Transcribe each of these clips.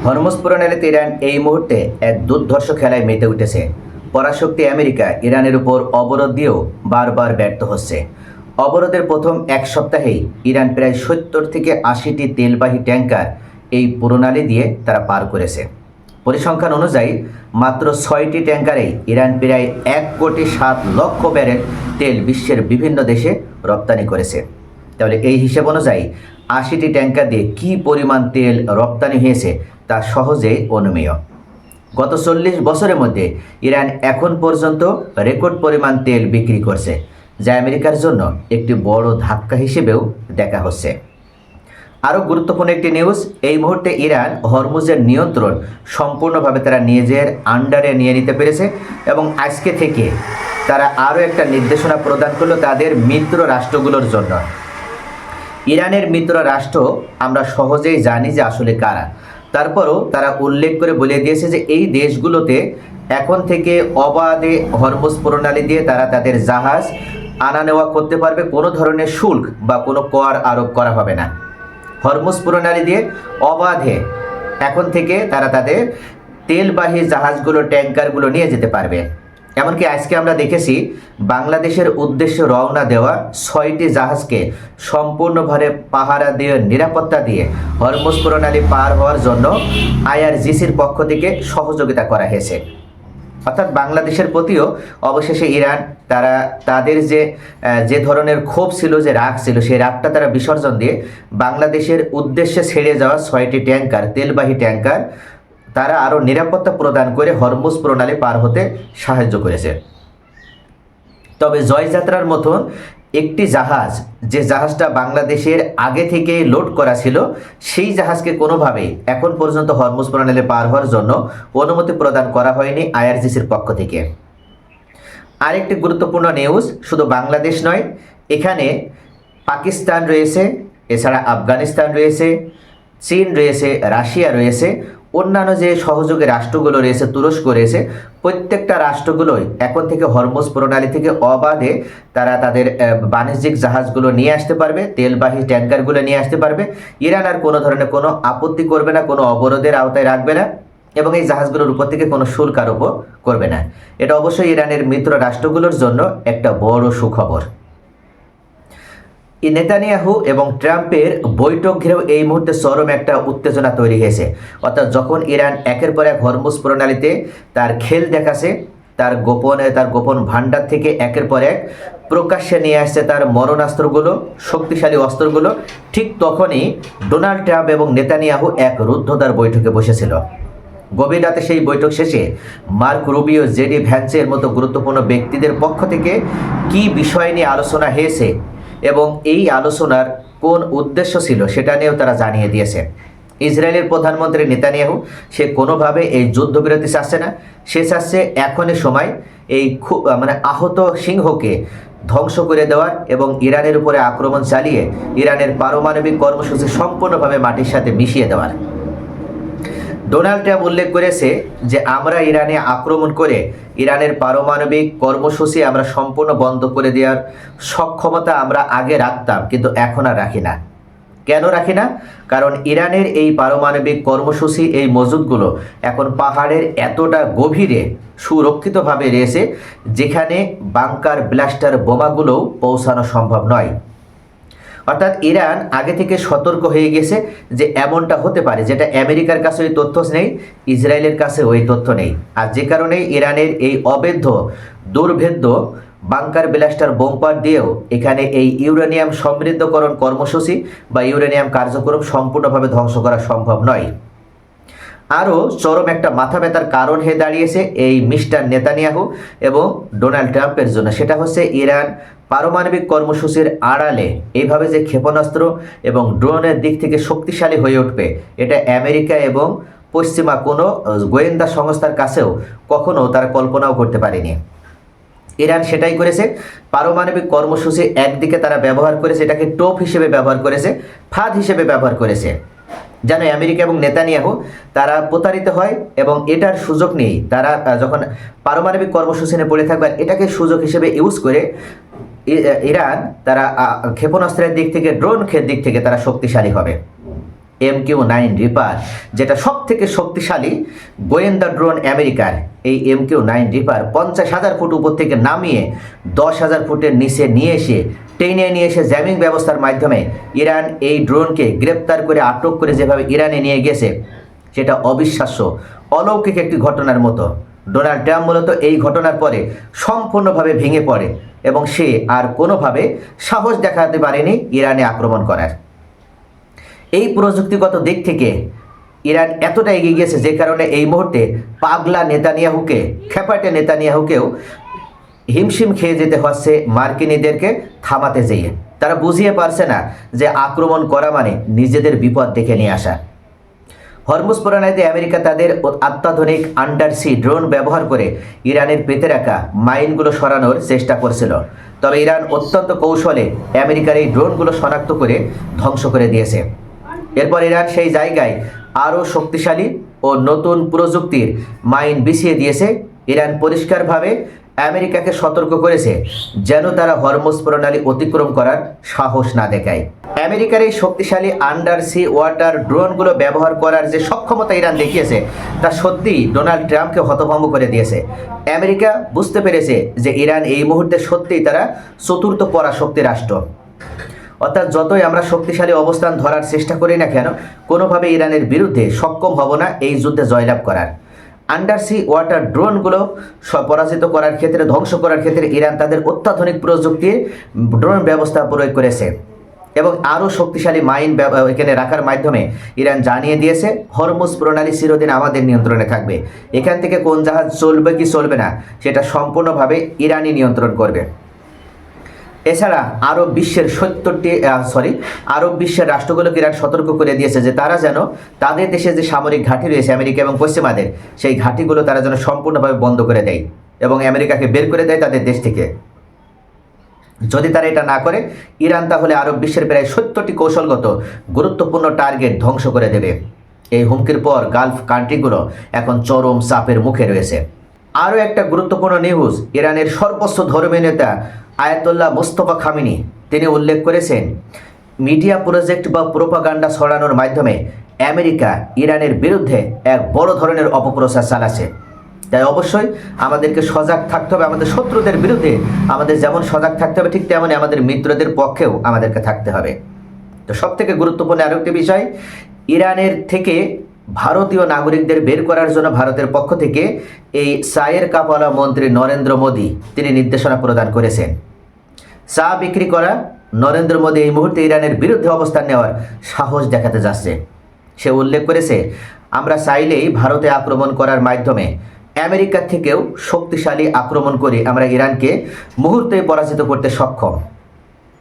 Hormuz প্রণালীতে Iran এই মুহূর্তে এক দুর্ধর্ষ খেলায় মেতে উঠেছে। পরাশক্তি আমেরিকা ইরানের উপর অবরোধ দিয়েও বারবার ব্যর্থ হচ্ছে। অবরোধের প্রথম এক সপ্তাহেই ইরান প্রায় ৭০ থেকে ৮০টি তেলবাহী ট্যাঙ্কার এই প্রণালী দিয়ে তারা পার করেছে। পরিসংখ্যান অনুযায়ী মাত্র ৬টি ট্যাঙ্কারেই ইরান প্রায় ১,৭,০০,০০০ ব্যারেল তেল বিশ্বের বিভিন্ন দেশে রপ্তানি করেছে। তাহলে এই হিসেব অনুযায়ী ৮০টি ট্যাঙ্কার দিয়ে কী পরিমাণ তেল রপ্তানি হয়েছে তা সহজেই অনুমেয়। গত ৪০ বছরের মধ্যে ইরান এখন পর্যন্ত রেকর্ড পরিমাণ তেল বিক্রি করছে, যা আমেরিকার জন্য একটি বড় ধাক্কা হিসেবেও দেখা হচ্ছে। আরও গুরুত্বপূর্ণ একটি নিউজ, এই মুহূর্তে ইরান হরমুজের নিয়ন্ত্রণ সম্পূর্ণভাবে তারা নিজের আন্ডারে নিয়ে নিতে পেরেছে এবং আজকে থেকে তারা আরও একটা নির্দেশনা প্রদান করলো তাদের মিত্র রাষ্ট্রগুলোর জন্য। ইরানের মিত্র রাষ্ট্র আমরা সহজেই জানি যে আসলে কারা, তারপরও তারা উল্লেখ করে বলে দিয়েছে যে এই দেশগুলোতে এখন থেকে অবাধে হরমুজ প্রণালী দিয়ে তারা তাদের জাহাজ আনা নেওয়া করতে পারবে, কোনো ধরনের শুল্ক বা কোনো কর আরোপ করা হবে না। হরমুজ প্রণালী দিয়ে অবাধে এখন থেকে তারা তাদের তেলবাহী জাহাজগুলো ট্যাঙ্কারগুলো নিয়ে যেতে পারবে। এমনকি আজকে আমরা দেখেছি বাংলাদেশের উদ্দেশ্যে রওনা দেওয়া ৬টি জাহাজকে সম্পূর্ণভাবে পাহারা দিয়ে নিরাপত্তা দিয়ে হরমুজ প্রণালী পার হওয়ার জন্য আইআরজিসির পক্ষ থেকে সহযোগিতা করা হয়েছে। অর্থাৎ বাংলাদেশের প্রতিও অবশেষে ইরান তারা তাদের যে ধরনের ক্ষোভ ছিল, যে রাগ ছিল, সেই রাগটা তারা বিসর্জন দিয়ে বাংলাদেশের উদ্দেশ্যে ছেড়ে যাওয়া ৬টি ট্যাঙ্কার তেলবাহী ট্যাঙ্কার তারা আরও নিরাপত্তা প্রদান করে হরমুজ প্রণালী পার হতে সাহায্য করেছে। তবে জয়যাত্রার মতন একটি জাহাজ, যে জাহাজটা বাংলাদেশের আগে থেকে লোড করা ছিল, সেই জাহাজকে কোনোভাবেই এখন পর্যন্ত হরমুজ প্রণালী পার হওয়ার জন্য অনুমতি প্রদান করা হয়নি আইআরজিসির পক্ষ থেকে। আরেকটি গুরুত্বপূর্ণ নিউজ, শুধু বাংলাদেশ নয়, এখানে পাকিস্তান রয়েছে, এছাড়া আফগানিস্তান রয়েছে, চীন রয়েছে, রাশিয়া রয়েছে, অন্যান্য যে সহযোগী রাষ্ট্রগুলো রয়েছে, তুরস্ক রয়েছে, প্রত্যেকটা রাষ্ট্রগুলোই এখন থেকে হরমুজ প্রণালী থেকে অবাধে তারা তাদের বাণিজ্যিক জাহাজগুলো নিয়ে আসতে পারবে, তেলবাহী ট্যাঙ্কারগুলো নিয়ে আসতে পারবে। ইরান আর কোনো ধরনের কোনো আপত্তি করবে না, কোনো অবরোধের আওতায় রাখবে না এবং এই জাহাজগুলোর উপর থেকে কোনো শুল্ক আরোপও করবে না। এটা অবশ্যই ইরানের মিত্র রাষ্ট্রগুলোর জন্য একটা বড় সুখবর। নেতানিয়াহু এবং ট্রাম্পের বৈঠক ঘিরেও এই মুহূর্তে চরম একটা উত্তেজনা তৈরি হয়েছে। অর্থাৎ যখন ইরান একের পর এক হরমুজ প্রণালীতে তার খেল দেখাছে, তার গোপন ভান্ডার থেকে একের পর এক প্রকাশ্যে নিয়ে আসছে তার মরণাস্ত্রগুলো, শক্তিশালী অস্ত্রগুলো, ঠিক তখনই ডোনাল্ড ট্রাম্প এবং নেতানিয়াহু এক রুদ্ধদ্বার বৈঠকে বসেছিল। গভীর রাতে সেই বৈঠক শেষে মার্ক রুবিও, জেডি ভ্যান্সের মতো গুরুত্বপূর্ণ ব্যক্তিদের পক্ষ থেকে কী বিষয় নিয়ে আলোচনা হয়েছে এবং এই আলোচনার কোন উদ্দেশ্য ছিল সেটা নিয়েও তারা জানিয়ে দিয়েছে। ইসরায়েলের প্রধানমন্ত্রী নেতানিয়াহু সে কোনোভাবে এই যুদ্ধবিরতি চাচ্ছে না, সে চাচ্ছে এখনই সময় এই আহত সিংহকে ধ্বংস করে দেওয়ার এবং ইরানের উপরে আক্রমণ চালিয়ে ইরানের পারমাণবিক কর্মসূচি সম্পূর্ণভাবে মাটির সাথে মিশিয়ে দেওয়ার। ডোনাল্ড ট্রাম্প উল্লেখ করেছে যে আমরা ইরানে আক্রমণ করে ইরানের পারমাণবিক কর্মসূচি আমরা সম্পূর্ণ বন্ধ করে দেওয়ার সক্ষমতা আমরা আগে রাখতাম, কিন্তু এখন আর রাখি না। কেন রাখি না? কারণ ইরানের এই পারমাণবিক কর্মসূচি, এই মজুদগুলো এখন পাহাড়ের এতটা গভীরে সুরক্ষিতভাবে রয়েছে যেখানে বাংকার ব্লাস্টার বোমাগুলোও পৌঁছানো সম্ভব নয়। অর্থাৎ ইরান আগে থেকে সতর্ক হয়ে গেছে যে এমনটা হতে পারে, যেটা আমেরিকার কাছে ওই তথ্য নেই, ইসরায়েলের কাছে ওই তথ্য নেই। আর যে কারণেই ইরানের এই অবৈধ দুর্ভেদ্য বাংকার ব্লাস্টার বোম্পার দিয়েও এখানে এই ইউরেনিয়াম সমৃদ্ধকরণ কর্মসূচি বা ইউরেনিয়াম কার্যক্রম সম্পূর্ণভাবে ধ্বংস করা সম্ভব নয়। আরও চরম একটা মাথা ব্যথার কারণ হয়ে দাঁড়িয়েছে এই মিস্টার নেতানিয়াহু এবং ডোনাল্ড ট্রাম্পের জন্য, সেটা হচ্ছে ইরান পারমাণবিক কর্মসূচির আড়ালে এইভাবে যে ক্ষেপণাস্ত্র এবং ড্রোনের দিক থেকে শক্তিশালী হয়ে উঠবে, এটা আমেরিকা এবং পশ্চিমা কোনো গোয়েন্দা সংস্থার কাছেও কখনো তারা কল্পনাও করতে পারেনি। ইরান সেটাই করেছে। পারমাণবিক কর্মসূচি একদিকে তারা ব্যবহার করেছে, এটাকে টোপ হিসেবে ব্যবহার করেছে, ফাঁদ হিসেবে ব্যবহার করেছে, যেন আমেরিকা এবং নেতানিয়াহু তারা প্রতারিত হয় এবং এটার সুযোগ নেই। তারা যখন পারমাণবিক কর্মসূচি নিয়ে পড়ে থাকবে, এটাকে সুযোগ হিসেবে ইউজ করে ইরান তারা ক্ষেপণাস্ত্রের দিক থেকে, ড্রোন দিক থেকে তারা শক্তিশালী হবে। MQ-9 রিপার, যেটা সব থেকে শক্তিশালী গোয়েন্দা ড্রোন আমেরিকার। এই MQ-9 রিপার 50,000 ফুট উপর থেকে নামিয়ে 10,000 ফুটের নিচে নিয়ে এসে টেনে নিয়ে এসে জ্যামিং ব্যবস্থার মাধ্যমে ইরান এই ড্রোনকে গ্রেপ্তার করে আটক করে যেভাবে ইরানে নিয়ে গেছে, সেটা অবিশ্বাস্য, অলৌকিক একটি ঘটনার মতো। ডোনাল্ড ট্রাম্প মূলত এই ঘটনার পরে সম্পূর্ণভাবে ভেঙে পড়ে এবং সে আর কোনোভাবে সাহস দেখাতে পারেনি ইরানে আক্রমণ করার। এই প্রযুক্তিগত দিক থেকে ইরান এতটা এগিয়ে গিয়েছে যে কারণে এই মুহূর্তে পাগলা নেতানিয়াহুকে, খেপাটে নেতানিয়াহুকেও হিমশিম খেয়ে যেতে হচ্ছে মার্কিনীদেরকে থামাতে যেয়ে। তারা বুঝিয়ে পারছে না যে আক্রমণ করা মানে নিজেদের বিপদ ডেকে নিয়ে আসা। হরমুজ প্রণালীতে আমেরিকা তাদের অত্যাধুনিক আন্ডারসি ড্রোন ব্যবহার করে ইরানের পেতে রাখা মাইনগুলো সরানোর চেষ্টা করছিল, তবে ইরান অত্যন্ত কৌশলে আমেরিকার এই ড্রোনগুলো শনাক্ত করে ধ্বংস করে দিয়েছে। এরপর ইরান সেই জায়গায় আরও শক্তিশালী ও নতুন প্রযুক্তির মাইন বিছিয়ে দিয়েছে। ইরান পরিষ্কারভাবে আমেরিকাকে সতর্ক করেছে যেন তারা হরমুজ প্রণালী অতিক্রম করার সাহস না দেখায়। আমেরিকার এই শক্তিশালী আন্ডারসি ওয়াটার ড্রোনগুলো ব্যবহার করার যে সক্ষমতা ইরান দেখিয়েছে, তা সত্যিই ডোনাল্ড ট্রাম্পকে হতভম্ব করে দিয়েছে। আমেরিকা বুঝতে পেরেছে যে ইরান এই মুহূর্তে সত্যিই তারা চতুর্থ পরাশক্তি রাষ্ট্র। অর্থাৎ যতই আমরা শক্তিশালী অবস্থান ধরার চেষ্টা করি না কেন, কোনোভাবে ইরানের বিরুদ্ধে সক্ষম হব না এই যুদ্ধে জয়লাভ করার। আন্ডারসি ওয়াটার ড্রোনগুলো পরাজিত করার ক্ষেত্রে, ধ্বংস করার ক্ষেত্রে ইরান তাদের অত্যাধুনিক প্রযুক্তির ড্রোন ব্যবস্থা প্রয়োগ করেছে এবং আরও শক্তিশালী মাইন এখানে রাখার মাধ্যমে ইরান জানিয়ে দিয়েছে হরমুজ প্রণালী চিরদিন আমাদের নিয়ন্ত্রণে থাকবে। এখান থেকে কোন জাহাজ চলবে কি চলবে না সেটা সম্পূর্ণভাবে ইরানই নিয়ন্ত্রণ করবে। এছাড়া আরব বিশ্বের রাষ্ট্রগুলোকে ইরান সতর্ক করে দিয়েছে যে তারা যেন তাদের দেশে যে সামরিক ঘাঁটি রয়েছে আমেরিকা এবং পশ্চিমাদের, সেই ঘাঁটিগুলো তারা যেন সম্পূর্ণভাবে বন্ধ করে দেয় এবং আমেরিকাকে বের করে দেয় তাদের দেশ থেকে। যদি তারা এটা না করে, ইরান তাহলে আরব বিশ্বের প্রায় 70টি কৌশলগত গুরুত্বপূর্ণ টার্গেট ধ্বংস করে দেবে। এই হুমকির পর গালফ কান্ট্রিগুলো এখন চরম চাপের মুখে রয়েছে। আরও একটা গুরুত্বপূর্ণ নিউজ, ইরানের সর্বোচ্চ ধর্মীয় নেতা আয়াতুল্লাহ মুস্তফা খামেনি তিনি উল্লেখ করেছেন, মিডিয়া প্রজেক্ট বা প্রোপাগান্ডা ছড়ানোর মাধ্যমে আমেরিকা ইরানের বিরুদ্ধে এক বড় ধরনের অপপ্রচার চালাচ্ছে। তাই অবশ্যই আমাদেরকে সজাগ থাকতে হবে। আমাদের শত্রুদের বিরুদ্ধে আমাদের যেমন সজাগ থাকতে হবে, ঠিক তেমনই আমাদের মিত্রদের পক্ষেও আমাদেরকে থাকতে হবে। তো সবথেকে গুরুত্বপূর্ণ আরেকটি বিষয়, ইরানের থেকে ভারতীয় নাগরিকদের বের করার জন্য ভারতের পক্ষ থেকে এই চায়ের কাপওয়ালা মন্ত্রী নরেন্দ্র মোদী তিনি নির্দেশনা প্রদান করেছেন। চা বিক্রি করা নরেন্দ্র মোদী এই মুহূর্তে ইরানের বিরুদ্ধে অবস্থান নেওয়ার সাহস দেখাতে যাচ্ছে। সে উল্লেখ করেছে, আমরা চাইলেই ভারতে আক্রমণ করার মাধ্যমে আমেরিকার থেকেও শক্তিশালী আক্রমণ করে আমরা ইরানকে মুহূর্তে পরাজিত করতে সক্ষম।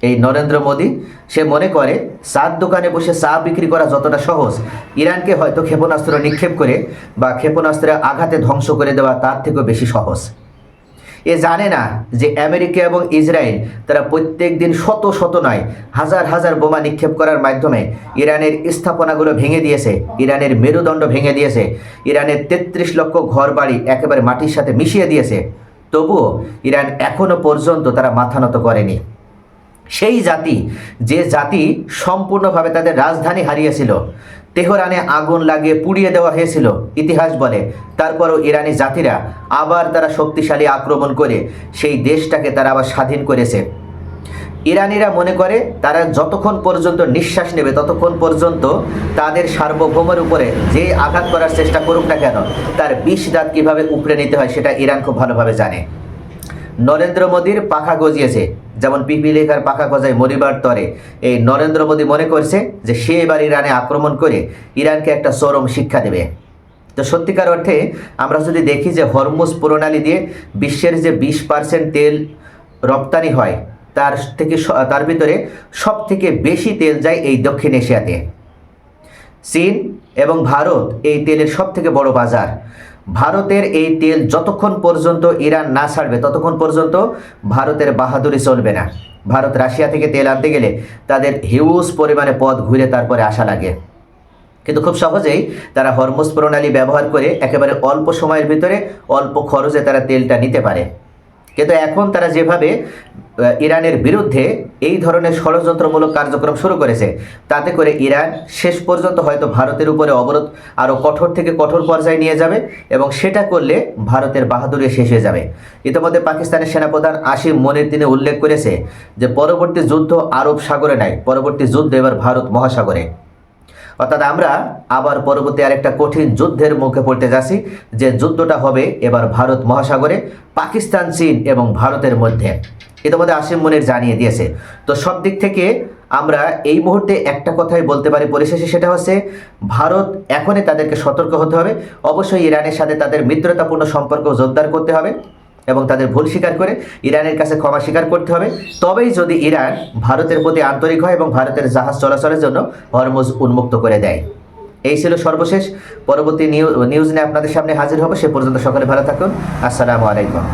এই নরেন্দ্র মোদী সে মনে করে চার দোকানে বসে চা বিক্রি করা যতটা সহজ, ইরানকে হয়তো ক্ষেপণাস্ত্র নিক্ষেপ করে বা ক্ষেপণাস্ত্রের আঘাতে ধ্বংস করে দেওয়া তার থেকেও বেশি সহজ। এ জানে না যে আমেরিকা এবং ইসরায়েল তারা প্রত্যেক দিন শত শত নয় হাজার হাজার বোমা নিক্ষেপ করার মাধ্যমে ইরানের স্থাপনাগুলো ভেঙে দিয়েছে, ইরানের মেরুদণ্ড ভেঙে দিয়েছে, ইরানের 33 লক্ষ ঘর বাড়ি একেবারে মাটির সাথে মিশিয়ে দিয়েছে। তবুও ইরান এখনো পর্যন্ত তারা মাথা নত করেনি। সেই জাতি, যে জাতি সম্পূর্ণভাবে তাদের রাজধানী হারিয়েছিল, তেহরানে আগুন লাগিয়ে পুড়িয়ে দেওয়া হয়েছিল ইতিহাস বলে, তারপরও ইরানি জাতিরা আবার তারা শক্তিশালী আক্রমণ করে সেই দেশটাকে তারা আবার স্বাধীন করেছে। ইরানিরা মনে করে তারা যতক্ষণ পর্যন্ত নিঃশ্বাস নেবে ততক্ষণ পর্যন্ত তাদের সার্বভৌমের উপরে যে আঘাত করার চেষ্টা করুক না কেন, তার 20 দাঁত কীভাবে উপড়ে নিতে হয় সেটা ইরান খুব ভালোভাবে জানে। নরেন্দ্র মোদীর পাখা গজিয়েছে, যেমন পিপিলিকার পাখা গজায় মরিবার তরে। এই নরেন্দ্র মোদী মনে করছে যে সে এবার ইরানে আক্রমণ করে ইরানকে একটা চরম শিক্ষা দেবে। তো সত্যিকার অর্থে আমরা যদি দেখি যে হরমুজ প্রণালী দিয়ে বিশ্বের যে 20% তেল রপ্তানি হয়, তার ভিতরে সব থেকে বেশি তেল যায় এই দক্ষিণ এশিয়াতে। চীন এবং ভারত এই তেলের সব থেকে বড় বাজার। ভারতের এই তেল যতক্ষণ পর্যন্ত ইরান না ছাড়বে ততক্ষণ পর্যন্ত ভারতের বাহাদুরি চলবে না। ভারত রাশিয়া থেকে তেল আনতে গেলে তাদের হিউজ পরিমাণে পথ ঘুরে তারপরে আসা লাগে, কিন্তু খুব সহজেই তারা হরমুজ প্রণালী ব্যবহার করে একেবারে অল্প সময়ের ভিতরে অল্প খরচে তারা তেলটা নিতে পারে। কিন্তু এখন তারা যেভাবে ইরানের বিরুদ্ধে এই ধরনের ষড়যন্ত্রমূলক কার্যক্রম শুরু করেছে, তাতে করে ইরান শেষ পর্যন্ত হয়তো ভারতের উপরে অবরোধ আরও কঠোর থেকে কঠোর পর্যায়ে নিয়ে যাবে এবং সেটা করলে ভারতের বাহাদুরি শেষ হয়ে যাবে। ইতিমধ্যে পাকিস্তানের সেনাপ্রধান আসিম মনির তিনি উল্লেখ করেছে যে পরবর্তী যুদ্ধ আরব সাগরে নাই, পরবর্তী যুদ্ধ এবার ভারত মহাসাগরে। অর্থাৎ আমরা আবার পরবর্তী আরেকটা কঠিন যুদ্ধের মুখে পড়তে যাচ্ছি, যে যুদ্ধটা হবে এবার ভারত মহাসাগরে, পাকিস্তান, চীন এবং ভারতের মধ্যে। ইতিমধ্যে আসিম মনির জানিয়ে দিয়েছে। তো সব দিক থেকে আমরা এই মুহূর্তে একটা কথাই বলতে পারি পরিশেষে, সেটা হচ্ছে ভারত এখনই তাদেরকে সতর্ক হতে হবে। অবশ্যই ইরানের সাথে তাদের মিত্রতাপূর্ণ সম্পর্ক জোরদার করতে হবে এবং তাদের ভুল স্বীকার করে ইরানের কাছে ক্ষমা স্বীকার করতে হবে। তবেই যদি ইরান ভারতের প্রতি আন্তরিক হয় এবং ভারতের জাহাজ চলাচলের জন্য হরমুজ উন্মুক্ত করে দেয়। এই ছিল সর্বশেষ। পরবর্তী নিউজ নিয়ে আপনাদের সামনে হাজির হব। সে পর্যন্ত সকলে ভালো থাকুন। আসসালামু আলাইকুম।